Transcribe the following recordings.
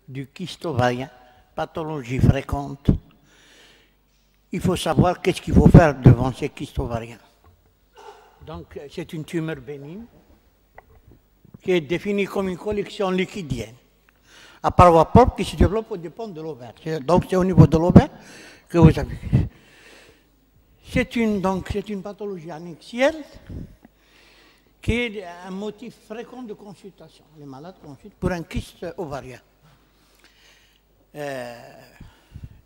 du kyste ovarien, pathologie fréquente. Il faut savoir qu'est-ce qu'il faut faire devant ces kystes ovariens. Donc, c'est une tumeur bénigne qui est définie comme une collection liquidienne à parois propres qui se développe au dépend de l'ovaire. Donc, c'est au niveau de l'ovaire que vous avez. C'est une pathologie annexielle qui est un motif fréquent de consultation. Les malades consultent pour un kyste ovarien.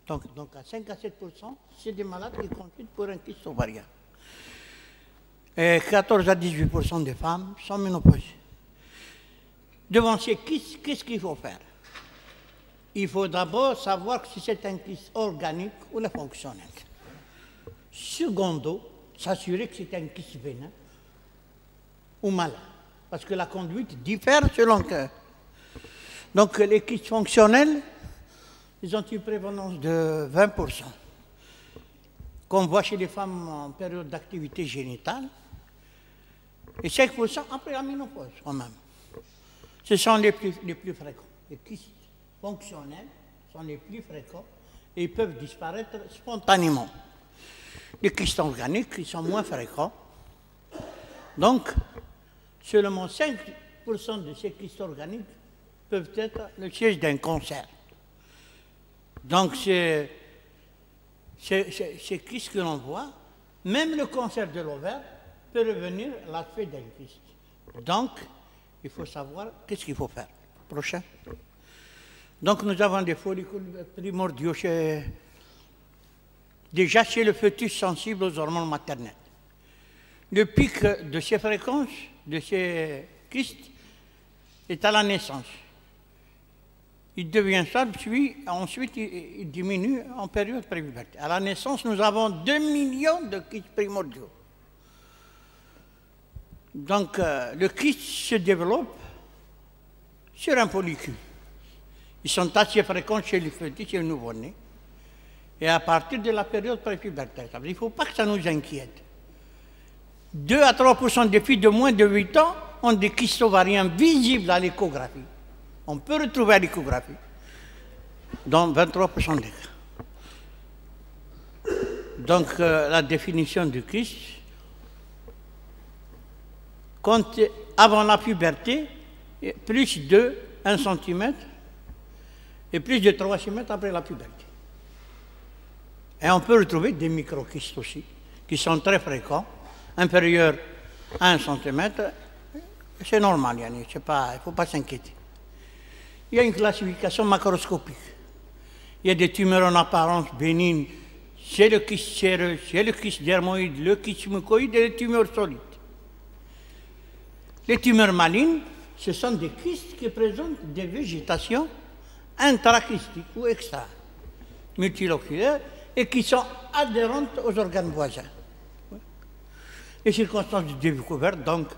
Donc à 5 à 7%, c'est des malades qui consultent pour un kyste ovarien. Et 14 à 18% des femmes sont ménopausées. Devant ces kystes, qu'est-ce qu'il faut faire? Il faut d'abord savoir si c'est un kyste organique ou fonctionnel. Secondo, s'assurer que c'est un kyste bénin ou malade, parce que la conduite diffère selon que. Donc les kystes fonctionnels, ils ont une prévalence de 20%, qu'on voit chez les femmes en période d'activité génitale, et 5% après la ménopause quand même. Ce sont les plus fréquents. Les kystes fonctionnels sont les plus fréquents et ils peuvent disparaître spontanément. Les kystes organiques, ils sont moins fréquents. Donc, seulement 5% de ces kystes organiques peuvent être le siège d'un cancer. Donc, ces kystes que l'on voit, même le cancer de l'ovaire peut revenir à l'aspect d'un kyste. Donc, il faut savoir qu'est-ce qu'il faut faire. Prochain. Donc, nous avons des follicules primordiaux déjà chez le fœtus sensible aux hormones maternelles. Le pic de ces fréquences, de ces kystes, est à la naissance. Il devient stable, puis ensuite il diminue en période prépubertale. À la naissance, nous avons 2 millions de kystes primordiaux. Donc, le kyste se développe sur un follicule. Ils sont assez fréquents chez les fœtus et les nouveau-nés. Et à partir de la période prépubertale, il ne faut pas que ça nous inquiète. 2 à 3% des filles de moins de 8 ans ont des kystes ovariens visibles à l'échographie. On peut retrouver à l'échographie, dans 23% des cas. Donc, la définition du kyste, compte avant la puberté, plus de 1 cm et plus de 3 cm après la puberté. Et on peut retrouver des microkystes aussi, qui sont très fréquents, inférieurs à 1 cm. C'est normal, il ne faut pas s'inquiéter. Il y a une classification macroscopique. Il y a des tumeurs en apparence bénignes, c'est le kyste séreux, c'est le kyste dermoïde, le kyste mucoïde et les tumeurs solides. Les tumeurs malignes, ce sont des kystes qui présentent des végétations intrakystiques ou extra, multiloculaires, et qui sont adhérentes aux organes voisins. Les circonstances de découverte, donc,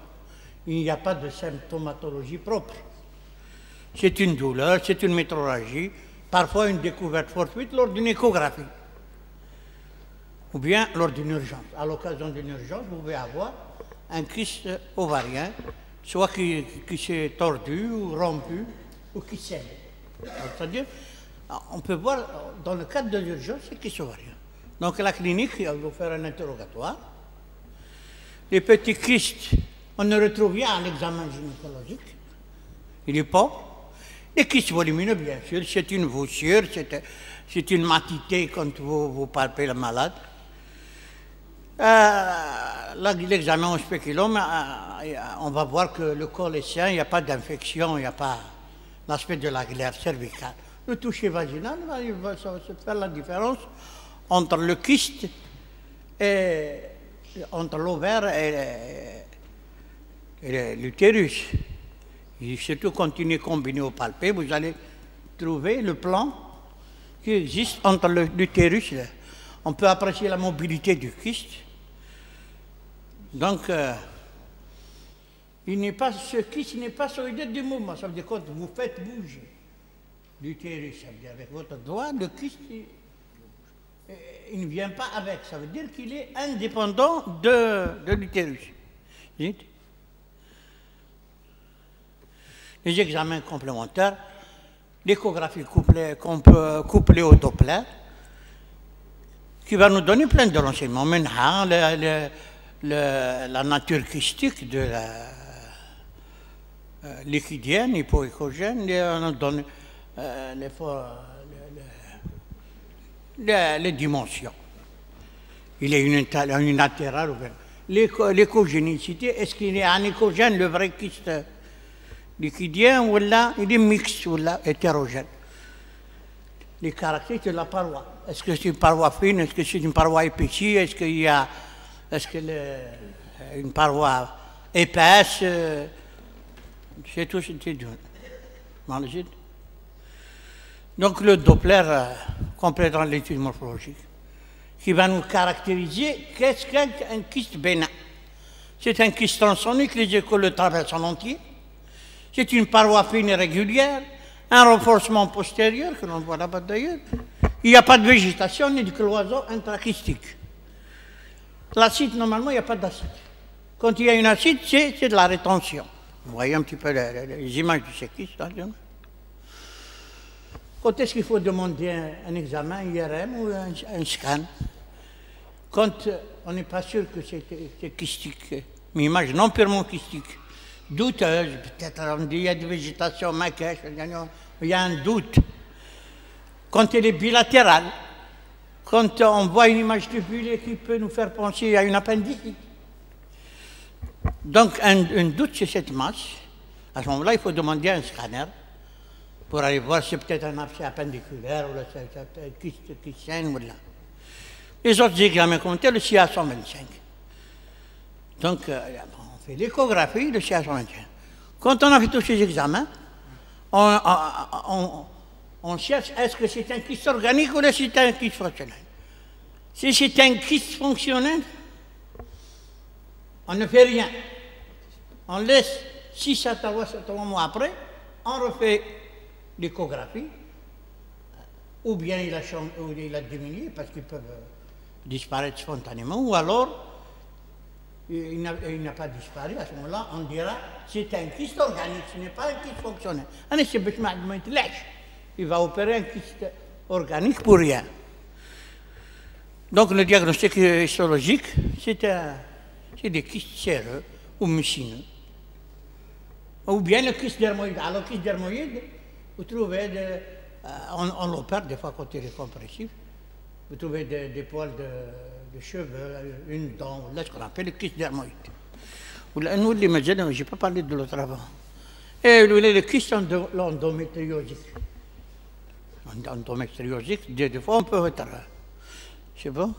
il n'y a pas de symptomatologie propre. C'est une douleur, c'est une métrorragie, parfois une découverte fortuite lors d'une échographie, ou bien lors d'une urgence. À l'occasion d'une urgence, vous pouvez avoir un kyste ovarien, soit qui s'est tordu ou rompu, ou qui saigne. C'est-à-dire, on peut voir, dans le cadre de l'urgence, c'est kyste ovarien. Donc la clinique, elle va faire un interrogatoire. Les petits kystes, on ne retrouve rien à l'examen gynécologique. Il est pas. Les kystes volumineux, bien sûr, c'est une voussure, c'est une matité quand vous palpez le malade. L'examen au spéculum, on va voir que le col est sain, il n'y a pas d'infection, il n'y a pas l'aspect de la glaire cervicale. Le toucher vaginal, ça va se faire la différence entre le kyste et entre l'ovaire et l'utérus. Et surtout, continuez combiné au palpé, vous allez trouver le plan qui existe entre l'utérus. On peut apprécier la mobilité du kyste. Donc, ce kyste n'est pas solidaire du mouvement. Ça veut dire quand vous faites bouger l'utérus, ça veut dire avec votre doigt, le kyste, il ne vient pas avec. Ça veut dire qu'il est indépendant de l'utérus. Les examens complémentaires, l'échographie couplée au Doppler, qui va nous donner plein de renseignements. Maintenant, la nature kystique de l'échidienne, hypoéchogène, on nous donne les dimensions. Il est unilatéral. L'échogénicité, est-ce qu'il est un échogène, le vrai kyste liquidien, ou là, il est mixte ou là, hétérogène? Les caractéristiques de la paroi. Est-ce que c'est une paroi fine? Est-ce que c'est une paroi épaissie? Est-ce qu'il y a une paroi épaisse? C'est tout ce que c'est. Donc le Doppler complétant l'étude morphologique, qui va nous caractériser qu'est-ce qu'un kyste bénin. C'est un kyste transonique, les échos le traversent en entier. C'est une paroi fine et régulière, un renforcement postérieur, que l'on voit là-bas d'ailleurs. Il n'y a pas de végétation ni de cloison intrachystique. L'acide, normalement, il n'y a pas d'acide. Quand il y a une acide, c'est de la rétention. Vous voyez un petit peu les images de ces kystes. Quand est-ce qu'il faut demander un examen IRM ou un scan? Quand on n'est pas sûr que c'est kystique, une image non purement kystique, douteuse, peut-être on dit il y a de végétation maquette, il y a un doute. Quand elle est bilatérale, quand on voit une image de bullet qui peut nous faire penser à une appendicite. Donc un doute sur cette masse, à ce moment-là, il faut demander un scanner pour aller voir si c'est peut-être un abcès appendiculaire ou un kyste qui saigne ou là. Les autres examens commentaires, le CA 125. Donc, on fait l'échographie, le CA 125. Quand on a fait tous ces examens, on cherche est-ce que c'est un kyste organique ou c'est un kyste fonctionnel. Si c'est un kyste fonctionnel, on ne fait rien. On laisse 6 à 7 mois après, on refait l'échographie, ou bien il a diminué parce qu'ils peuvent disparaître spontanément, ou alors il n'a pas disparu. À ce moment-là, on dira c'est un kyste organique, ce n'est pas un kyste fonctionnel. Il va opérer un kyste organique pour rien. Donc le diagnostic histologique, c'est des kystes séreux ou mucineux. Ou bien le kyste dermoïde. Alors, le kyste dermoïde, vous trouvez, on l'opère des fois quand il est compressif, vous trouvez des poils de cheveux, une dent, là ce qu'on appelle le kyste dermoïde. Nous, les médecins, je n'ai pas parlé de l'autre avant. Et le kyste endométriosique. Endométriosique, des fois on peut être, je sais pas.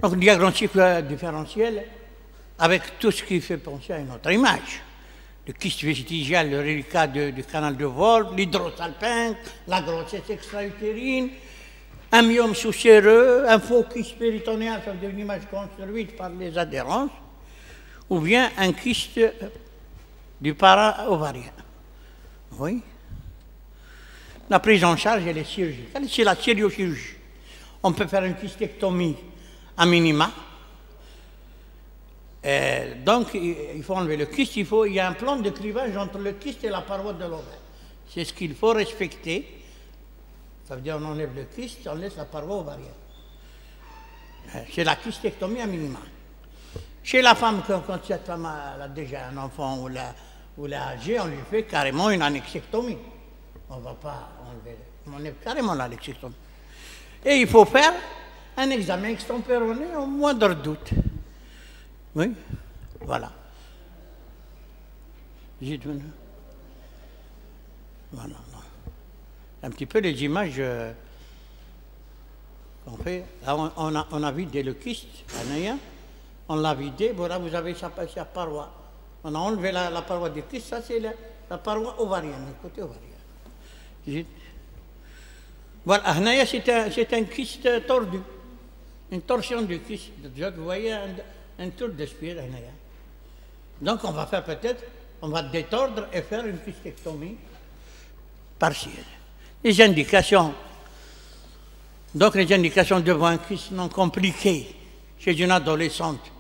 Donc, le diagnostic différentiel, avec tout ce qui fait penser à une autre image. Le kyste vestigial, le reliquat du canal de Volpe, l'hydrosalpinque, la grossesse extra-utérine, un myome sous-séreux, un faux kyste péritonéal, ça veut dire une image construite par les adhérences, ou bien un kyste du para-ovarien. Oui. La prise en charge, elle est chirurgicale, c'est la stériochirurgie. On peut faire une kystectomie à minima. Donc, il faut enlever le kyste, il y a un plan de clivage entre le kyste et la paroi de l'ovaire. C'est ce qu'il faut respecter. Ça veut dire qu'on enlève le kyste, on laisse la paroi ovarienne. C'est la kystectomie à minima. Chez la femme, quand cette femme a déjà un enfant ou l'a âgé, on lui fait carrément une annexectomie. On ne va pas enlever, on enlève carrément l'annexectomie. Et il faut faire un examen extempéroné au moindre doute. Oui, voilà. Voilà. Un petit peu les images qu'on fait. Là, on a vidé le kyste, on l'a vidé, voilà, vous avez sa paroi. On a enlevé la paroi du kyste, ça c'est la paroi ovarienne, le côté ovarien. Voilà, c'est un kyste tordu, une torsion du kyste. Vous voyez un tour de spire. Donc on va faire peut-être, on va détordre et faire une kystectomie partielle. Les indications. Donc les indications devant un kyste non compliqué chez une adolescente,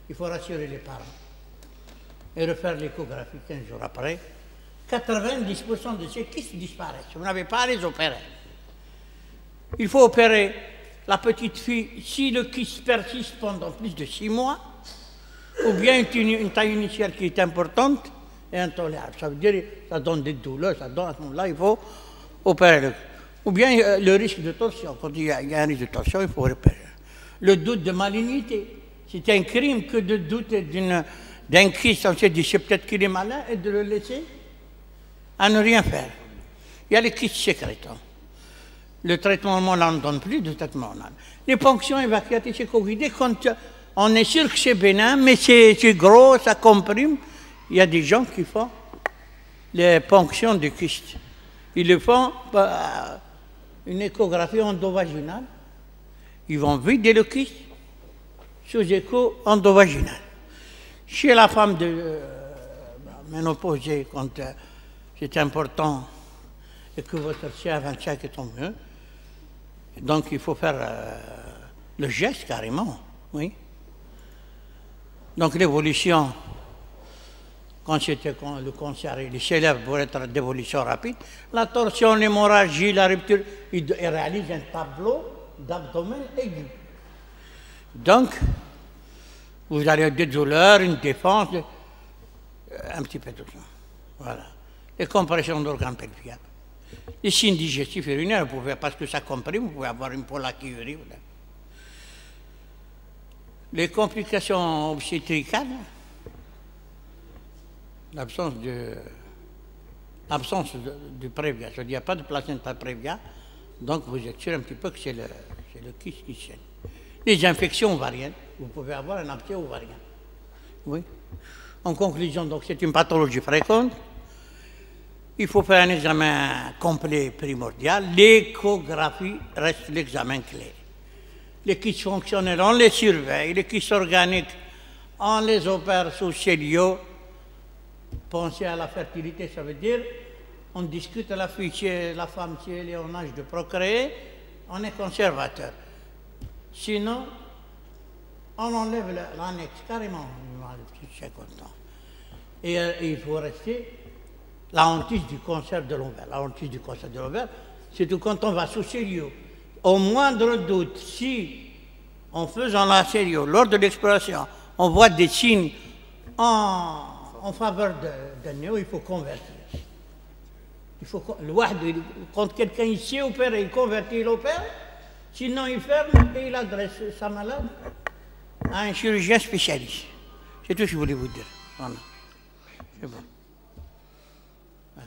il faut rassurer les parents et refaire l'échographie 15 jours après, 90% de ces kystes disparaissent. Vous n'avez pas à les opérer. Il faut opérer la petite fille si le kyste persiste pendant plus de 6 mois, ou bien une taille initiale qui est importante et intolérable. Ça veut dire que ça donne des douleurs, ça donne à ce moment-là, il faut opérer. Ou bien le risque de torsion. Quand il y a un risque de torsion, il faut opérer. Le doute de malignité. C'est un crime que de douter d'un kyste, on s'est dit c'est peut-être qu'il est malin, et de le laisser à ne rien faire. Il y a les kystes sécrétants. Le traitement hormonal, on ne donne plus de traitement hormonal. Les ponctions évacuatives, c'est Covid, quand on est sûr que c'est bénin, mais c'est gros, ça comprime. Il y a des gens qui font les ponctions de kyste. Ils le font une échographie endovaginale. Ils vont vider le kyste sous écho endovaginal. Chez la femme ménopausée, quand c'est important et que votre CA25 est tombé, donc il faut faire le geste carrément, oui. Donc l'évolution, quand c'était le cancer, il s'élève pour être d'évolution rapide. La torsion, l'hémorragie, la rupture, il réalise un tableau d'abdomen aigu. Donc, vous allez avoir des douleurs, une défense, un petit peu tout ça. Voilà. Les compressions d'organes pelviens. Les signes digestifs et urinaires, vous pouvez, parce que ça comprime, vous pouvez avoir une pollakiurie. Voilà. Les complications obstétricales, l'absence du prévia, c'est-à-dire qu'il n'y a pas de placenta prévia, donc vous êtes sûr un petit peu que c'est le kyste qui saigne. Les infections ovariennes, vous pouvez avoir un abcès ovarien. Oui. En conclusion, donc c'est une pathologie fréquente. Il faut faire un examen complet primordial. L'échographie reste l'examen clé. Les kystes fonctionnels, on les surveille. Les kystes organiques, on les opère sous cellio. Pensez à la fertilité, ça veut dire on discute à la femme si elle est en âge de procréer, on est conservateur. Sinon, on enlève l'annexe carrément, c'est content. Et il faut rester la hantise du cancer de l'ovaire. La hantise du cancer de l'ovaire, c'est tout quand on va sous cellio. Au moindre doute, si en faisant la cellio, lors de l'exploration, on voit des signes en faveur d'un néo, il faut convertir. Quand quelqu'un sait opérer, il convertit, il opère. Sinon, il ferme et il adresse sa malade à un chirurgien spécialiste. C'est tout ce que je voulais vous dire. Voilà. C'est bon. Ouais.